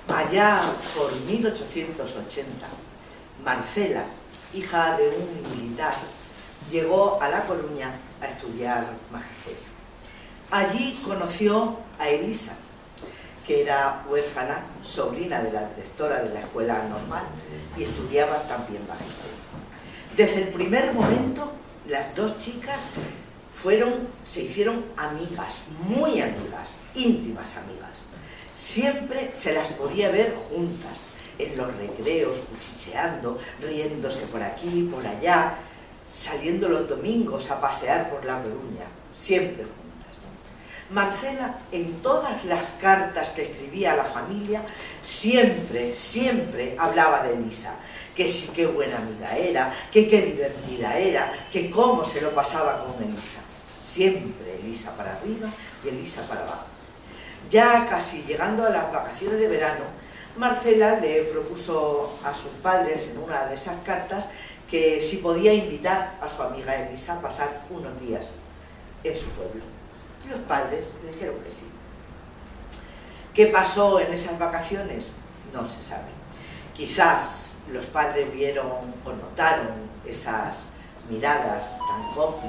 Allá por 1880, Marcela, hija de un militar, llegó a La Coruña a estudiar magisterio. Allí conoció a Elisa, que era huérfana, sobrina de la directora de la escuela normal, y estudiaba también magisterio. Desde el primer momento, las dos chicas se hicieron amigas, muy amigas, íntimas amigas. Siempre se las podía ver juntas, en los recreos, cuchicheando, riéndose por aquí, por allá, saliendo los domingos a pasear por La Coruña, siempre juntas. Marcela, en todas las cartas que escribía a la familia, siempre hablaba de Elisa, que sí, qué buena amiga era, que qué divertida era, que cómo se lo pasaba con Elisa. Siempre Elisa para arriba y Elisa para abajo. Ya casi llegando a las vacaciones de verano, Marcela le propuso a sus padres en una de esas cartas que si podía invitar a su amiga Elisa a pasar unos días en su pueblo. Y los padres le dijeron que sí. ¿Qué pasó en esas vacaciones? No se sabe. Quizás los padres vieron o notaron esas miradas tan cómplices